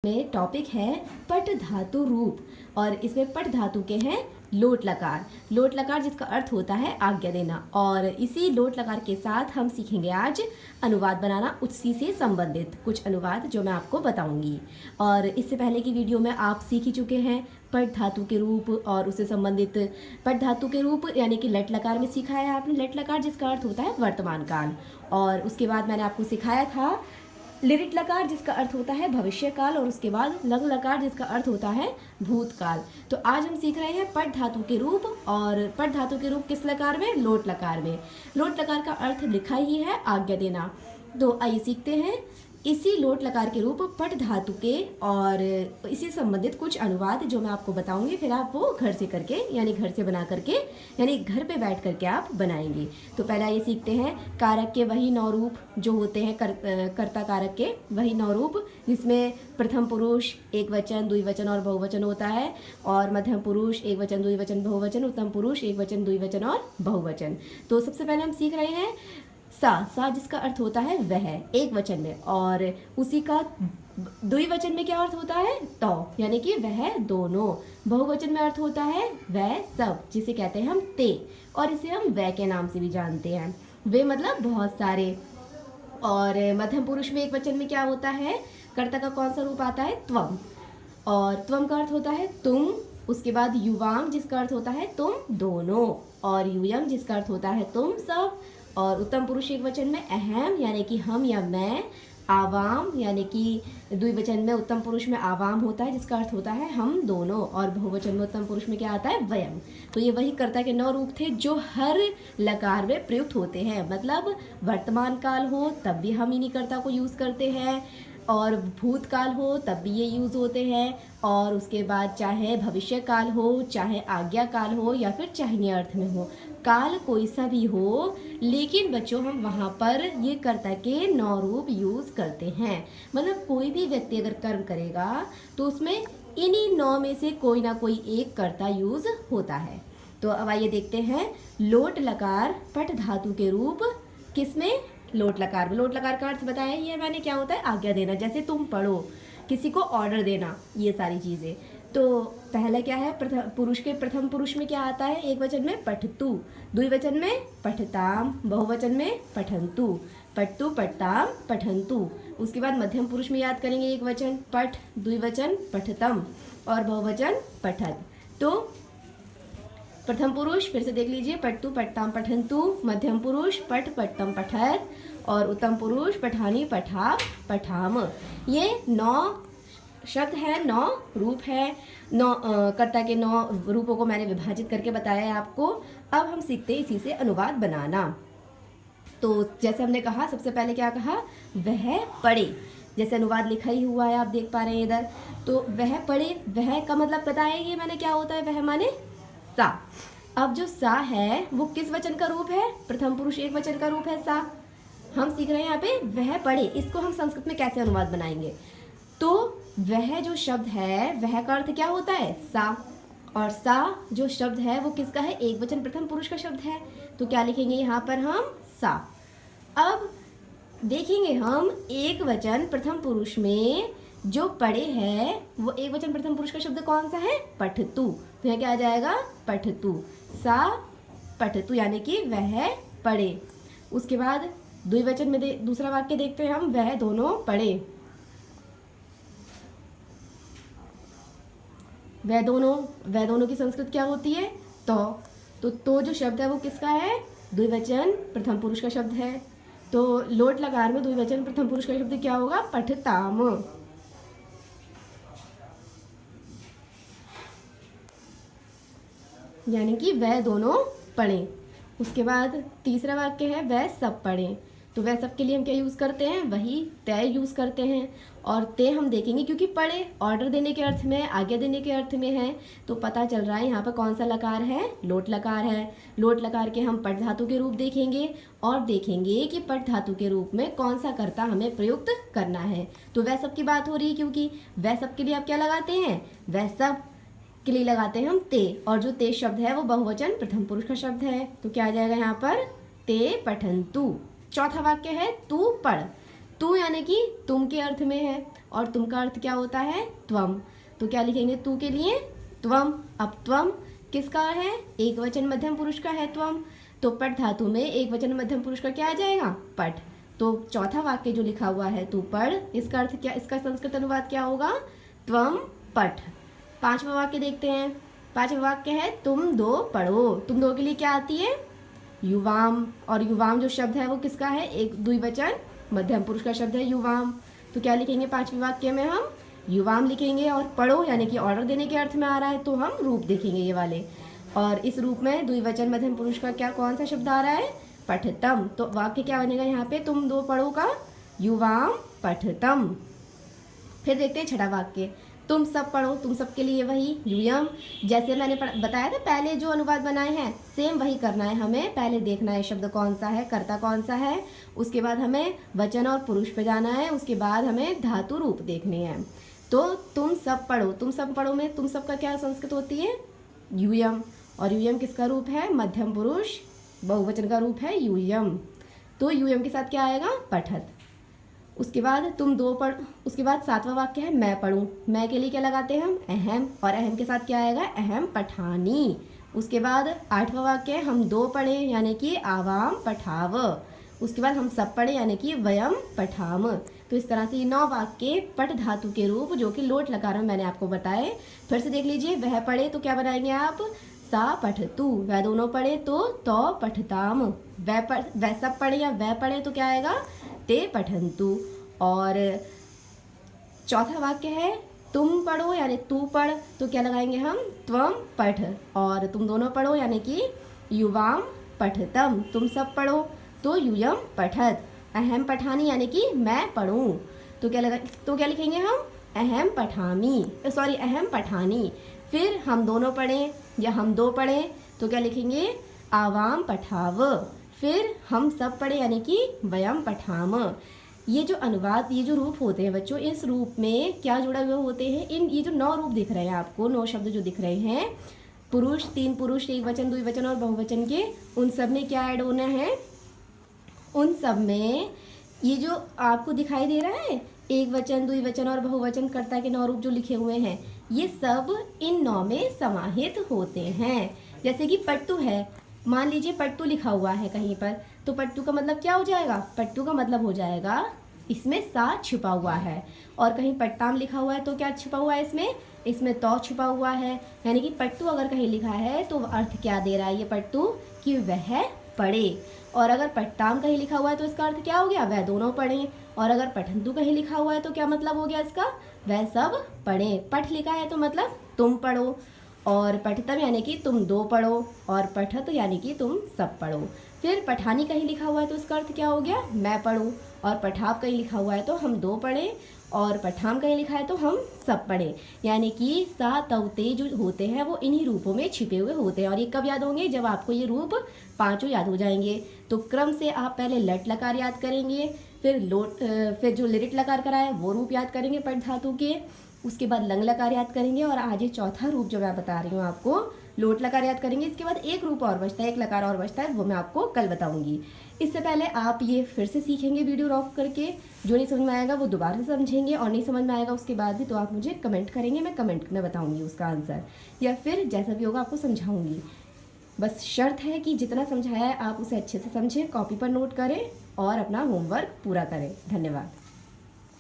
में टॉपिक है पट धातु रूप और इसमें पट धातु के हैं लोट लकार। लोट लकार जिसका अर्थ होता है आज्ञा देना, और इसी लोट लकार के साथ हम सीखेंगे आज अनुवाद बनाना, उसी से संबंधित कुछ अनुवाद जो मैं आपको बताऊंगी। और इससे पहले की वीडियो में आप सीख ही चुके हैं पट धातु के रूप और उससे संबंधित पट धातु के रूप यानी कि लट लकार में सीखा है आपने लट लकार जिसका अर्थ होता है वर्तमान काल, और उसके बाद मैंने आपको सिखाया था लिरिट लकार जिसका अर्थ होता है भविष्य काल, और उसके बाद लंग लकार जिसका अर्थ होता है भूतकाल। तो आज हम सीख रहे हैं पट धातु के रूप, और पट धातु के रूप किस लकार में? लोट लकार में। लोट लकार का अर्थ लिखा ही है आज्ञा देना। तो आइए सीखते हैं इसी लोट लकार के रूप पट धातु के और इसी संबंधित कुछ अनुवाद जो मैं आपको बताऊंगी, फिर आप वो घर से करके यानी घर से बना करके यानी घर पे बैठ करके आप बनाएंगे। तो पहला ये सीखते हैं कारक के वही 9 रूप जो होते हैं कर्ता कारक के वही 9 रूप, जिसमें प्रथम पुरुष एक वचन द्विवचन और बहुवचन होता है, और मध्यम पुरुष एक वचन द्विवचन बहुवचन, उत्तम पुरुष एक वचन द्विवचन और बहुवचन। तो सबसे पहले हम सीख रहे हैं सा जिसका अर्थ होता है वह एक वचन में, और उसी का द्विवचन में क्या अर्थ होता है? तो यानी कि वह दोनों। बहुवचन में अर्थ होता है वह सब, जिसे कहते हैं हम ते, और इसे हम वह के नाम से भी जानते हैं। वे मतलब बहुत सारे। और मध्यम पुरुष में एक वचन में क्या होता है? कर्ता का कौन सा रूप आता है? त्वम, और त्वम का अर्थ होता है तुम। उसके बाद युवाम जिसका अर्थ होता है तुम दोनों, और यूयम जिसका अर्थ होता है तुम सब, और उत्तम पुरुष एक वचन में अहम यानी कि हम या मैं, आवाम यानी कि द्विवचन में उत्तम पुरुष में आवाम होता है जिसका अर्थ होता है हम दोनों, और बहुवचन में उत्तम पुरुष में क्या आता है? वयम। तो ये वही कर्ता के 9 रूप थे जो हर लकार में प्रयुक्त होते हैं। मतलब वर्तमान काल हो तब भी हम इन्हीं कर्ता को यूज़ करते हैं, और भूतकाल हो तब भी ये यूज़ होते हैं, और उसके बाद चाहे भविष्य काल हो, चाहे आज्ञा काल हो, या फिर चाहिए अर्थ में हो, काल कोई सा भी हो, लेकिन बच्चों हम वहाँ पर ये कर्ता के 9 रूप यूज़ करते हैं। मतलब कोई भी व्यक्ति अगर कर्म करेगा तो उसमें इन्हीं 9 में से कोई ना कोई एक कर्ता यूज़ होता है। तो अब आइए देखते हैं लोट लकार पट धातु के रूप किसमें? लोट लकार में। लोट लकार का अर्थ बताया ही है मैंने, क्या होता है? आज्ञा देना। जैसे तुम पढ़ो, किसी को ऑर्डर देना, ये सारी चीज़ें। तो पहला क्या है? पुरुष के प्रथम पुरुष में क्या आता है? एक वचन में पठतु, द्विवचन में पठताम, बहुवचन में पठन्तु, पठतु पठताम पठन्तु। उसके बाद मध्यम पुरुष में याद करेंगे एक वचन पठ, द्विवचन पठतम, और बहुवचन पठत। तो प्रथम पुरुष फिर से देख लीजिए पठतु पठताम पठन्तु, मध्यम पुरुष पठ पठतम पठत, और उत्तम पुरुष पठानी पठा पठाम। ये 9 शब्द है, 9 रूप है। 9 कर्ता के 9 रूपों को मैंने विभाजित करके बताया है आपको। अब हम सीखते हैं इसी से अनुवाद बनाना। तो जैसे हमने कहा, सबसे पहले क्या कहा? वह पढ़े। जैसे अनुवाद लिखा ही हुआ है, आप देख पा रहे हैं इधर। तो वह पढ़े, वह का मतलब बताया ये मैंने क्या होता है? वह माने सा। अब जो सा है वो किस वचन का रूप है? प्रथम पुरुष एक वचन का रूप है सा। हम सीख रहे हैं यहाँ पे वह पढ़े। इसको हम संस्कृत में कैसे अनुवाद बनाएंगे? तो वह जो शब्द है वह का अर्थ क्या होता है? सा, और सा जो शब्द है वो किसका है? एक वचन प्रथम पुरुष का शब्द है। तो क्या लिखेंगे यहाँ पर हम? सा। अब देखेंगे हम एक वचन प्रथम पुरुष में जो पढ़े है वो एक वचन प्रथम पुरुष का शब्द कौन सा है? पठतु। तो यहाँ क्या आ जाएगा? पठतु। सा पठतु यानी कि वह पढ़े। उसके बाद द्विवचन में दूसरा वाक्य देखते हैं हम, वह दोनों पढ़े। वह दोनों की संस्कृत क्या होती है? तो जो शब्द है वो किसका है? द्विवचन प्रथम पुरुष का शब्द है। तो लोट लकार में द्विवचन प्रथम पुरुष का शब्द क्या होगा? पठताम। यानी कि वह दोनों पढ़े। उसके बाद तीसरा वाक्य है वह सब पढ़े। तो वह सब के लिए हम क्या यूज़ करते हैं? वही तय यूज़ करते हैं, और ते हम देखेंगे क्योंकि पढ़े ऑर्डर देने के अर्थ में, आज्ञा देने के अर्थ में है। तो पता चल रहा है यहाँ पर कौन सा लकार है? लोट लकार है। लोट लकार के हम पट धातु के रूप देखेंगे, और देखेंगे कि पट धातु के रूप में कौन सा कर्ता हमें प्रयुक्त करना है। तो वह सब की बात हो रही है, क्योंकि वह सब के लिए आप क्या लगाते हैं? वह सब के लिए लगाते हैं हम ते, और जो ते शब्द है वो बहुवचन प्रथम पुरुष का शब्द है। तो क्या आ जाएगा यहाँ पर? ते पठन्तु। चौथा वाक्य है तू पढ़। तू यानी कि तुम के अर्थ में है, और तुम का अर्थ क्या होता है, त्वम। तो क्या लिखेंगे तू के लिए, त्वम। अब त्वम किसका है, एक वचन मध्यम पुरुष का है त्वम। तो पठ धातु में एक वचन मध्यम पुरुष का क्या आ जाएगा, पठ। तो चौथा वाक्य जो लिखा हुआ है तू पढ़, इसका अर्थ क्या, इसका संस्कृत अनुवाद क्या होगा, त्वम पठ। पांचवा वाक्य देखते हैं। पांचवा वाक्य है तुम दो पढ़ो। तुम दो के लिए क्या आती है, युवाम। और युवाम जो शब्द है वो किसका है, एक द्विवचन मध्यम पुरुष का शब्द है युवाम। तो क्या लिखेंगे पांचवें वाक्य में, हम युवाम लिखेंगे। और पढ़ो यानी कि ऑर्डर देने के अर्थ में आ रहा है, तो हम रूप देखेंगे ये वाले। और इस रूप में द्विवचन मध्यम पुरुष का क्या, कौन सा शब्द आ रहा है, पठतम। तो वाक्य क्या बनेगा यहाँ पे, तुम दो पढ़ो का युवाम पठतम। फिर देखते हैं छठा वाक्य, तुम सब पढ़ो। तुम सब के लिए वही यूयम, जैसे मैंने बताया था पहले जो अनुवाद बनाए हैं सेम वही करना है हमें। पहले देखना है शब्द कौन सा है, कर्ता कौन सा है, उसके बाद हमें वचन और पुरुष पे जाना है, उसके बाद हमें धातु रूप देखने हैं। तो तुम सब पढ़ो, तुम सब पढ़ो में तुम सब का क्या संस्कृत होती है, यूयम। और यूयम किसका रूप है, मध्यम पुरुष बहुवचन का रूप है यूयम। तो यूयम के साथ क्या आएगा, पठत। उसके बाद तुम दो पढ़, उसके बाद सातवां वाक्य है मैं पढ़ूं। मैं के लिए क्या लगाते हैं हम, अहम। और अहम के साथ क्या आएगा, अहम पठानी। उसके बाद आठवां वाक्य है हम दो पढ़े यानी कि आवाम पठाव। उसके बाद हम सब पढ़े यानी कि वयम पठाम। तो इस तरह से ये 9 वाक्य पठ धातु के रूप जो कि लोट लकार में मैंने आपको बताए। फिर से देख लीजिए, वह पढ़े तो क्या बनाएंगे आप, सा पठतु। वह दोनों पढ़े तो पठताम। वह सब पढ़े या वह पढ़े तो क्या आएगा, ते पठंतु। और चौथा वाक्य है तुम पढ़ो यानी तू पढ़, तो क्या लगाएंगे हम, त्वम पठ। और तुम दोनों पढ़ो यानी कि युवाम पठतम। तुम सब पढ़ो तो यूयम पठत। अहम पठानी यानी कि मैं पढ़ूं, तो क्या लिखेंगे हम, अहम पठामी, सॉरी अहम पठानी। फिर हम दोनों पढ़ें या हम दो पढ़ें तो क्या लिखेंगे, आवाम पठाव। फिर हम सब पढ़े यानी कि वयम पठाम। ये जो अनुवाद, ये जो रूप होते हैं बच्चों, इस रूप में क्या जुड़ा हुए होते हैं, ये जो 9 रूप दिख रहे हैं आपको, 9 शब्द जो दिख रहे हैं, पुरुष, 3 पुरुष, एक वचन, द्विवचन और बहुवचन के, उन सब में क्या ऐड होना है, उन सब में ये जो आपको दिखाई दे रहा है एक वचन, द्विवचन और बहुवचन कर्ता के 9 रूप जो लिखे हुए हैं, ये सब इन 9 में समाहित होते हैं। जैसे कि पट्टू है, मान लीजिए पट्टू लिखा हुआ है कहीं पर, तो पट्टू का मतलब क्या हो जाएगा, पट्टू का मतलब हो जाएगा इसमें सा छिपा हुआ है। और कहीं पट्टाम लिखा हुआ है तो क्या छिपा हुआ है इसमें तो छिपा हुआ है। यानी कि पट्टू अगर कहीं लिखा है तो अर्थ क्या दे रहा है ये पट्टू, कि वह पढ़े। और अगर पट्टाम कहीं लिखा हुआ है तो इसका अर्थ क्या हो गया, वह दोनों पढ़ें। और अगर पठंतु कहीं लिखा हुआ है तो क्या मतलब हो गया इसका, वह सब पढ़ें। पठ लिखा है तो मतलब तुम पढ़ो। और पठतम यानी कि तुम दो पढ़ो। और पठत यानी कि तुम सब पढ़ो। फिर पठानी कहीं लिखा हुआ है तो इसका अर्थ क्या हो गया, मैं पढ़ूं। और पठाव कहीं लिखा हुआ है तो हम दो पढ़ें। और पठाम कहीं लिखा है तो हम सब पढ़ें। यानी कि सा तव ते जो होते हैं वो इन्हीं रूपों में छिपे हुए होते हैं। और ये कब याद होंगे, जब आपको ये रूप 5 याद हो जाएंगे। तो क्रम से आप पहले लट लकार याद करेंगे, फिर जो लिरिट लकार कराए वो रूप याद करेंगे पठ धातु के, उसके बाद लंग लकार याद करेंगे। और आज ये चौथा रूप जो मैं बता रही हूँ आपको, लोट लकार याद करेंगे। इसके बाद एक रूप और बचता है, एक लकार और बचता है, वो मैं आपको कल बताऊंगी। इससे पहले आप ये फिर से सीखेंगे वीडियो रॉक करके। जो नहीं समझ में आएगा वो दोबारा से समझेंगे, और नहीं समझ में आएगा उसके बाद भी तो आप मुझे कमेंट करेंगे, मैं कमेंट में बताऊंगी उसका आंसर, या फिर जैसा भी होगा आपको समझाऊंगी। बस शर्त है कि जितना समझाया है आप उसे अच्छे से समझें, कॉपी पर नोट करें और अपना होमवर्क पूरा करें। धन्यवाद।